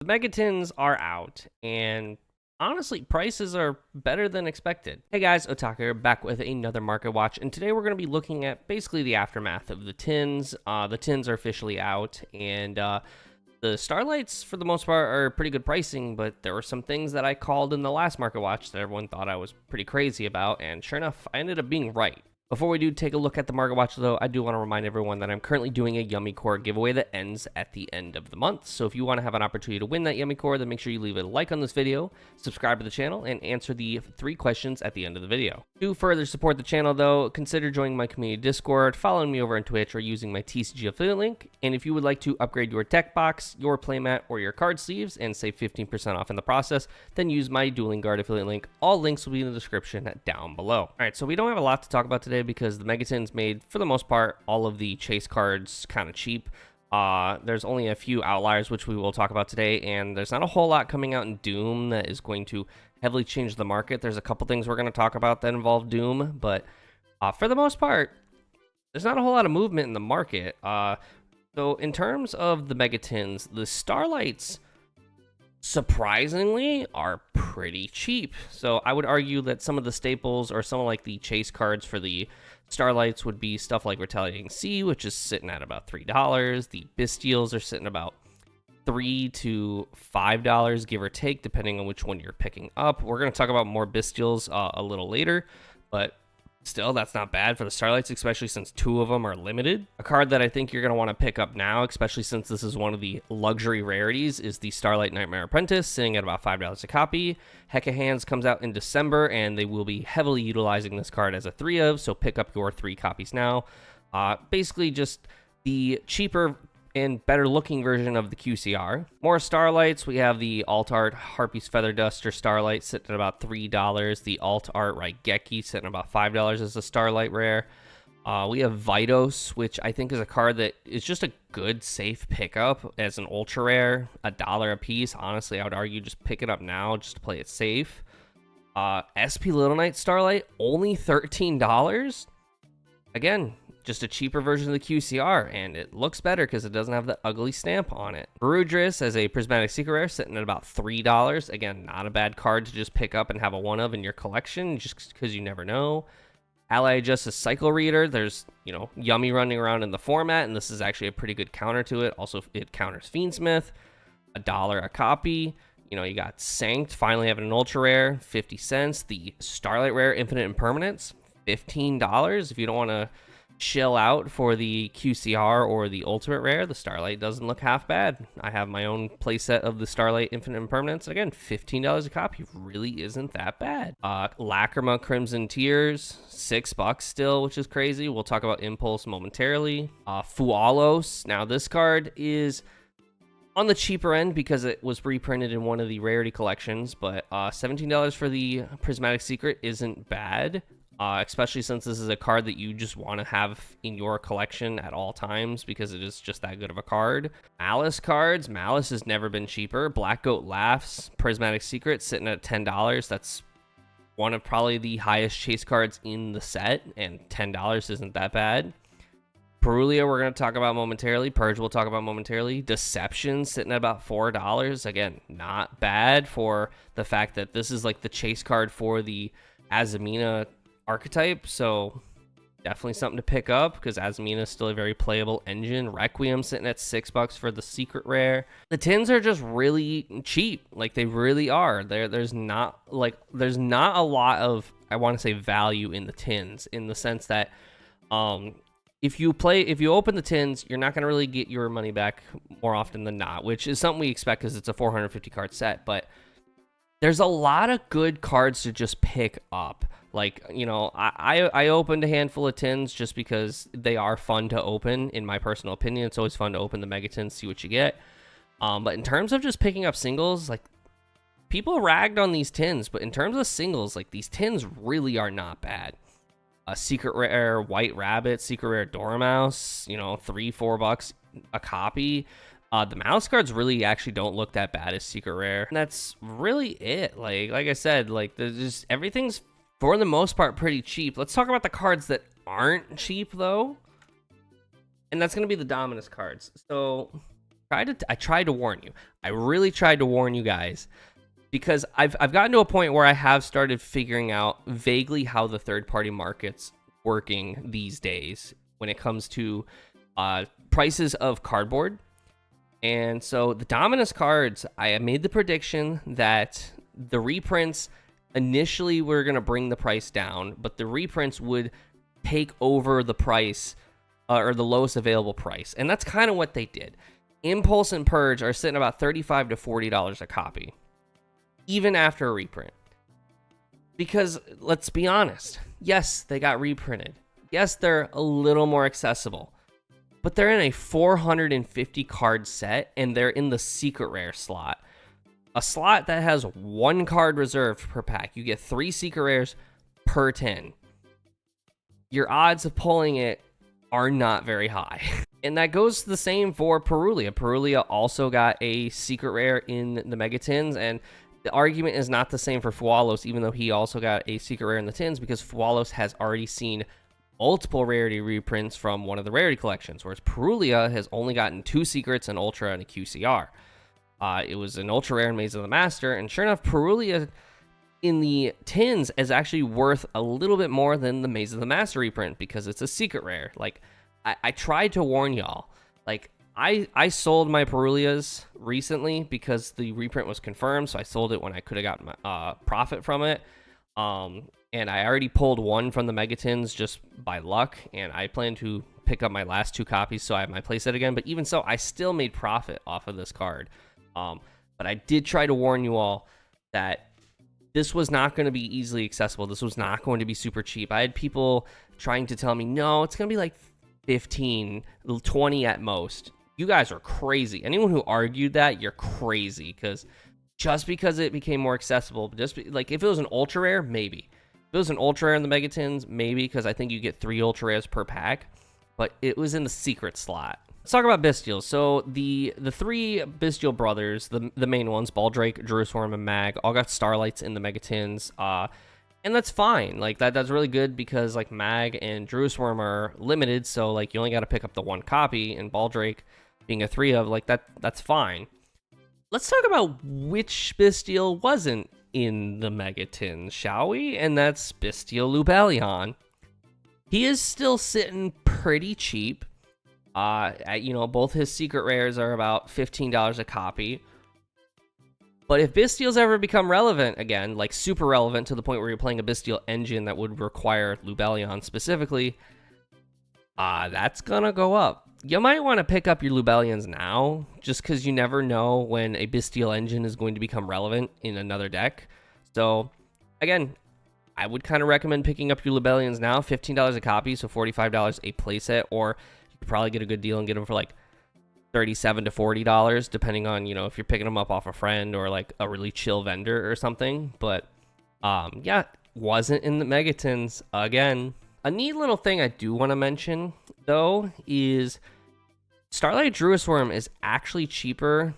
Megatins are out, and honestly, prices are better than expected. Hey guys, Otaku here, back with another market watch, and today we're going to be looking at basically the aftermath of the tins. The tins are officially out, and the Starlights, for the most part, are pretty good pricing, but there were some things that I called in the last market watch that everyone thought I was pretty crazy about, and sure enough, I ended up being right. Before we do take a look at the market watch, though, I do want to remind everyone that I'm currently doing a Yummy Core giveaway that ends at the end of the month. So if you want to have an opportunity to win that Yummy Core, then make sure you leave a like on this video, subscribe to the channel, and answer the 3 questions at the end of the video. To further support the channel, though, consider joining my community Discord, following me over on Twitch, or using my TCG affiliate link. And if you would like to upgrade your deck box, your playmat, or your card sleeves and save 15% off in the process, then use my Dueling Guard affiliate link. All links will be in the description down below. All right, so we don't have a lot to talk about today because the Megatins made, for the most part, all of the chase cards kind of cheap. There's only a few outliers, which we will talk about today, and there's not a whole lot coming out in Doom that is going to heavily change the market. There's a couple things we're going to talk about that involve Doom, but for the most part, there's not a whole lot of movement in the market. So in terms of the Megatins, the Starlights surprisingly are pretty cheap. So I would argue that some of the staples or some of like the chase cards for the Starlights would be stuff like Retaliating Sea, which is sitting at about $3. The Bystials are sitting about $3 to $5, give or take, depending on which one you're picking up. We're going to talk about more Bystials a little later, but still, that's not bad for the Starlights, especially since 2 of them are limited. A card that I think you're going to want to pick up now, especially since this is one of the luxury rarities, is the Starlight Nightmare Apprentice, sitting at about $5 a copy. Hecka Hands comes out in December, and they will be heavily utilizing this card as a 3 of, so pick up your 3 copies now. Basically, just the cheaper and better looking version of the QCR. More Starlights, we have the Alt Art Harpy's Feather Duster Starlight sitting at about $3. The Alt Art Raigeki sitting at about $5 as a Starlight rare. We have Vidos, which I think is a card that is just a good, safe pickup as an ultra rare, $1 a piece. Honestly, I would argue just pick it up now just to play it safe. SP Little Knight Starlight, only $13. Again, just a cheaper version of the QCR, and it looks better because it doesn't have the ugly stamp on it. Barudris as a Prismatic Secret Rare, sitting at about $3. Again, not a bad card to just pick up and have a one of in your collection, just because you never know. Ally Justice Cycle Reader, there's, Yummy running around in the format, and this is actually a pretty good counter to it. Also, it counters Fiendsmith, $1 a copy. You got Sanct, finally having an ultra rare, 50 cents. The Starlight Rare Infinite Impermanence, $15. If you don't want to chill out for the QCR or the Ultimate Rare, the Starlight doesn't look half bad. I have my own playset of the Starlight Infinite Impermanence. Again, $15 a copy really isn't that bad. Lacrima Crimson Tears, $6 still, which is crazy. We'll talk about Impulse momentarily. Fualos, now this card is on the cheaper end because it was reprinted in one of the rarity collections, but $17 for the Prismatic Secret isn't bad. Especially since this is a card that you just want to have in your collection at all times because it is just that good of a card. Malice cards. Malice has never been cheaper. Black Goat Laughs, Prismatic Secret, sitting at $10. That's one of probably the highest chase cards in the set, and $10 isn't that bad. Perulia, we're going to talk about momentarily. Purge, we'll talk about momentarily. Deception, sitting at about $4. Again, not bad for the fact that this is like the chase card for the Azamina archetype, so definitely something to pick up because Azamina is still a very playable engine. Requiem sitting at $6 for the secret rare. The tins are just really cheap, like they really are. There's not a lot of, I want to say, value in the tins, in the sense that if you open the tins, you're not going to really get your money back more often than not, which is something we expect because it's a 450 card set, but there's a lot of good cards to just pick up. Like, I opened a handful of tins just because they are fun to open, in my personal opinion. It's always fun to open the Megatins, see what you get. But in terms of just picking up singles, like, people ragged on these tins, but in terms of singles, like, these tins really are not bad. A Secret Rare White Rabbit, Secret Rare Dormouse, $3-4 a copy. The mouse cards really actually don't look that bad as secret rare. And that's really it. Like I said, like there's just everything's for the most part pretty cheap. Let's talk about the cards that aren't cheap though. And that's going to be the Dominus cards. So I tried to warn you. I really tried to warn you guys, because I've gotten to a point where I have started figuring out vaguely how the third-party market's working these days when it comes to prices of cardboard. And so the Dominus cards, I made the prediction that the reprints initially were going to bring the price down, but the reprints would take over the price or the lowest available price. And that's kind of what they did. Impulse and Purge are sitting about $35 to $40 a copy, even after a reprint. Because let's be honest, yes, they got reprinted. Yes, they're a little more accessible, but they're in a 450 card set, and they're in the secret rare slot. A slot that has one card reserved per pack. You get 3 secret rares per 10. Your odds of pulling it are not very high. And that goes the same for Perulia. Perulia also got a secret rare in the Mega Tins, and the argument is not the same for Fualos, even though he also got a secret rare in the tins, because Fualos has already seen multiple rarity reprints from one of the rarity collections, whereas Perulia has only gotten 2 secrets, an Ultra and a QCR. It was an Ultra rare in Maze of the Master, and sure enough, Perulia in the tins is actually worth a little bit more than the Maze of the Master reprint, because it's a secret rare. Like, I tried to warn y'all. Like, I sold my Perulias recently because the reprint was confirmed, so I sold it when I could have gotten my profit from it. And I already pulled one from the Megatins just by luck, and I plan to pick up my last 2 copies so I have my playset again. But even so, I still made profit off of this card. But I did try to warn you all that this was not going to be easily accessible. This was not going to be super cheap. I had people trying to tell me, no, it's going to be like 15, 20 at most. You guys are crazy. Anyone who argued that, you're crazy, because just because it became more accessible, like if it was an ultra rare, maybe. If it was an ultra rare in the Megatins, maybe, because I think you get 3 ultra rares per pack, but it was in the secret slot. Let's talk about Bystials. So the 3 Bystial brothers, the main ones, Baldrake, Jerusalem, and Mag, all got Starlights in the Megatins. And that's fine. Like that's really good, because like Mag and Jerusalem are limited, so like you only got to pick up the 1 copy, and Baldrake being a 3 of, like that's fine. Let's talk about which Bystial wasn't in the Megatins, shall we? And that's Bystial Lubellion. He is still sitting pretty cheap. Both his secret rares are about $15 a copy. But if Bystials ever become relevant again, like super relevant to the point where you're playing a Bystial engine that would require Lubellion specifically, that's gonna go up. You might want to pick up your Lubellions now, just because you never know when a Bystial engine is going to become relevant in another deck. So, again, I would kind of recommend picking up your Lubellions now, $15 a copy, so $45 a playset, or you could probably get a good deal and get them for like $37 to $40, depending on, if you're picking them up off a friend or like a really chill vendor or something. But yeah, wasn't in the Megatins again. A neat little thing I do want to mention though is Starlight Druisworm is actually cheaper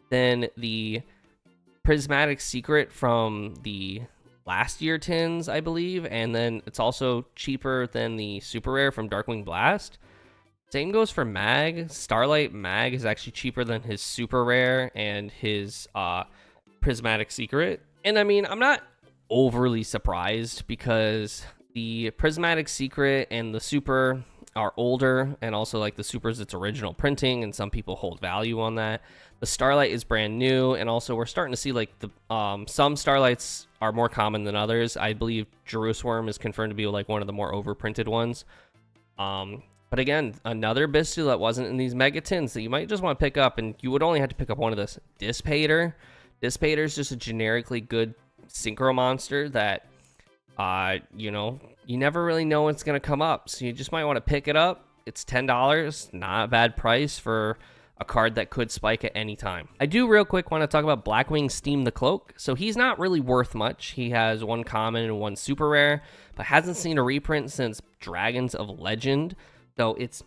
than the Prismatic Secret from the last year tins, I believe, and then it's also cheaper than the super rare from Darkwing Blast. Same goes for Mag. Starlight Mag is actually cheaper than his super rare and his Prismatic Secret. And I mean, I'm not overly surprised, because the Prismatic Secret and the super are older, and also like the super's its original printing, and some people hold value on that. The Starlight is brand new, and also we're starting to see like the some Starlights are more common than others. I believe Jerusalem is confirmed to be like one of the more overprinted ones. But again, another Bystial that wasn't in these Megatins that you might just want to pick up, and you would only have to pick up one of this. Dissipator. Dissipator is just a generically good synchro monster that, you never really know when it's going to come up. So you just might want to pick it up. It's $10. Not a bad price for a card that could spike at any time. I do real quick want to talk about Blackwing Steam the Cloak. So he's not really worth much. He has 1 common and 1 super rare, but hasn't seen a reprint since Dragons of Legend. So it's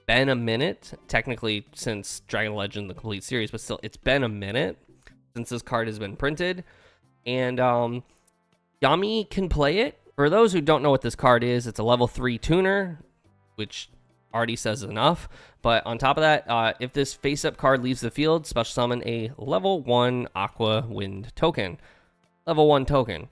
been a minute, technically, since Dragon Legend, the complete series, but still, it's been a minute since this card has been printed. And Yami can play it. For those who don't know what this card is, it's a level 3 tuner, which already says enough. But on top of that, if this face-up card leaves the field, special summon a level 1 Aqua Wind token. Level 1 token.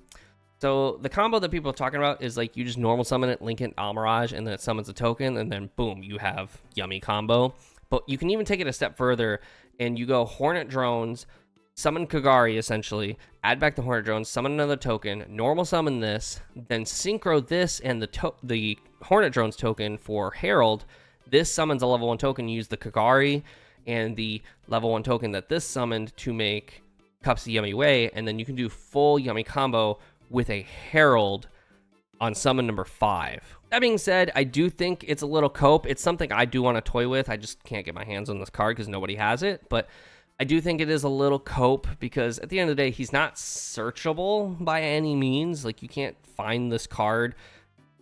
So the combo that people are talking about is like you just normal summon it, link it Almirage, and then it summons a token, and then boom, you have Yummy combo. But you can even take it a step further, and you go Hornet Drones, summon Kagari essentially, add back the Hornet Drones, summon another token, normal summon this, then synchro this and the Hornet Drones token for Herald. This summons a level 1 token, use the Kagari and the level 1 token that this summoned to make Cups of Yummy Way, and then you can do full Yummy combo with a Herald on summon number 5. That being said, I do think it's a little cope. It's something I do want to toy with. I just can't get my hands on this card because nobody has it, but I do think it is a little cope because at the end of the day, he's not searchable by any means. Like, you can't find this card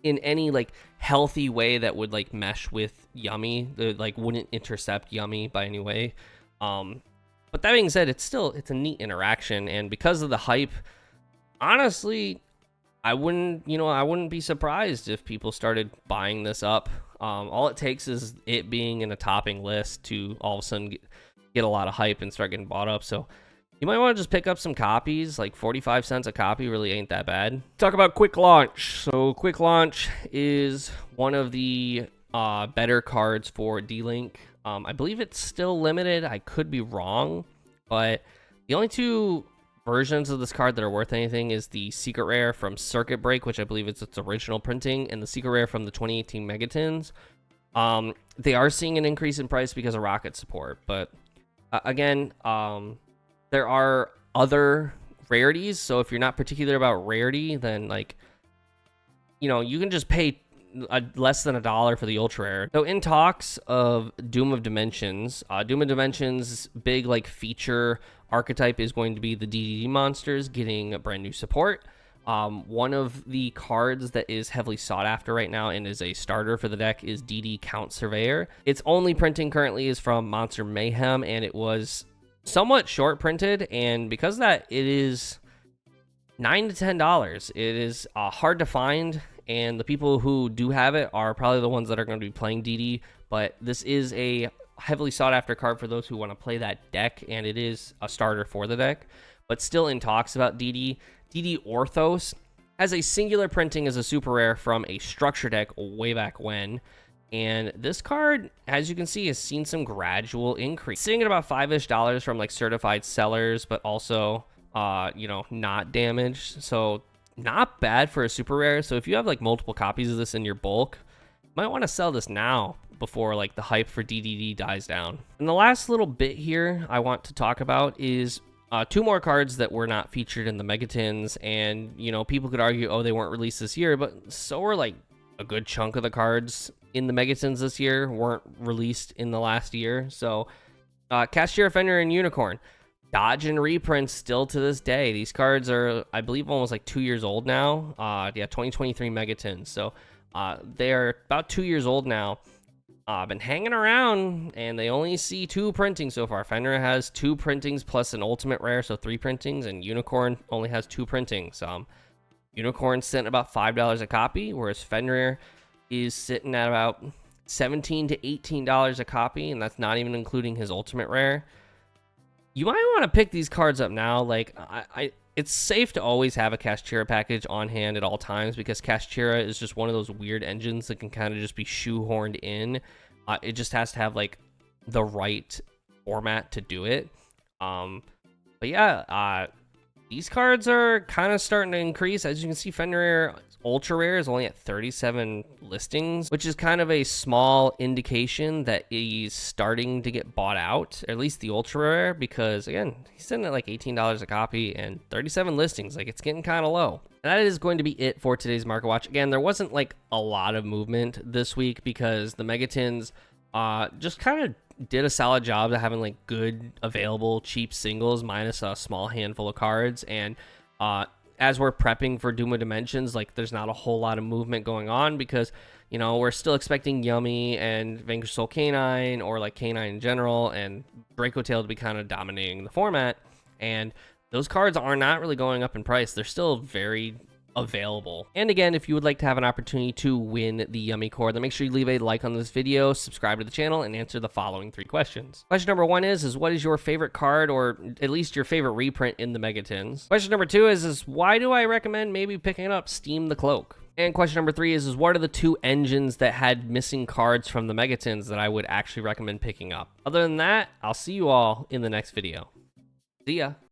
in any like healthy way that would like mesh with Yummy, that like wouldn't intercept Yummy by any way. But that being said, it's a neat interaction, and because of the hype, honestly, I wouldn't be surprised if people started buying this up. All it takes is it being in a topping list to all of a sudden get a lot of hype and start getting bought up. So you might want to just pick up some copies. Like 45 cents a copy really ain't that bad. Talk about Quick Launch. So Quick Launch is one of the better cards for D-Link. I believe it's still limited. I could be wrong, but the only two versions of this card that are worth anything is the Secret Rare from Circuit Break, which I believe is its original printing, and the Secret Rare from the 2018 Megatins. They are seeing an increase in price because of Rocket support, but again, there are other rarities, so if you're not particular about rarity, then like, you can just pay less than $1 for the ultra rare. So in talks of Doom of Dimensions, big like feature archetype is going to be the DDD monsters getting a brand new support. One of the cards that is heavily sought after right now and is a starter for the deck is DD Count Surveyor. Its only printing currently is from Monster Mayhem, and it was somewhat short printed, and because of that, it is $9 to $10. It is hard to find, and the people who do have it are probably the ones that are going to be playing DD, but this is a heavily sought after card for those who want to play that deck, and it is a starter for the deck, but still in talks about DD. DD Orthos has a singular printing as a super rare from a structure deck way back when, and this card, as you can see, has seen some gradual increase, sitting at about $5-ish from like certified sellers, but also not damaged, so not bad for a super rare. So if you have like multiple copies of this in your bulk, you might want to sell this now before like the hype for DDD dies down. And the last little bit here I want to talk about is two more cards that were not featured in the Megatins, and people could argue, oh, they weren't released this year, but so were like a good chunk of the cards in the Megatins this year weren't released in the last year. So Kashtira, Fenrir, and Unicorn, dodge and reprints still to this day. These cards are, I believe, almost like 2 years old now. 2023 Megatins. So they are about 2 years old now. Been hanging around, and they only see 2 printings so far. Fenrir has 2 printings plus an ultimate rare, so 3 printings, and Unicorn only has 2 printings. Unicorn's sitting about $5 a copy, whereas Fenrir is sitting at about $17 to $18 a copy, and that's not even including his ultimate rare. You might want to pick these cards up now. Like, it's safe to always have a Kashtira package on hand at all times, because Kashtira is just one of those weird engines that can kind of just be shoehorned in. It just has to have like the right format to do it. But yeah, these cards are kind of starting to increase. As you can see, Fenrir Ultra Rare is only at 37 listings, which is kind of a small indication that he's starting to get bought out, or at least the Ultra Rare, because again, he's sitting at like $18 a copy and 37 listings. Like, it's getting kind of low. And that is going to be it for today's Market Watch. Again, there wasn't like a lot of movement this week because the Megatins just kind of did a solid job of having like good available cheap singles minus a small handful of cards. And as we're prepping for Doom of Dimensions, like, there's not a whole lot of movement going on because we're still expecting Yummy and Vanquish Soul Canine, or like Canine in general, and Draco Tail to be kind of dominating the format, and those cards are not really going up in price. They're still very available. And again, if you would like to have an opportunity to win the Yummy Core, then make sure you leave a like on this video, subscribe to the channel, and answer the following 3 questions. Question number 1 is what is your favorite card, or at least your favorite reprint in the Megatins? Question number 2 is why do I recommend maybe picking up Steam the Cloak? And question number 3 is what are the 2 engines that had missing cards from the Megatins that I would actually recommend picking up? Other than that, I'll see you all in the next video. See ya.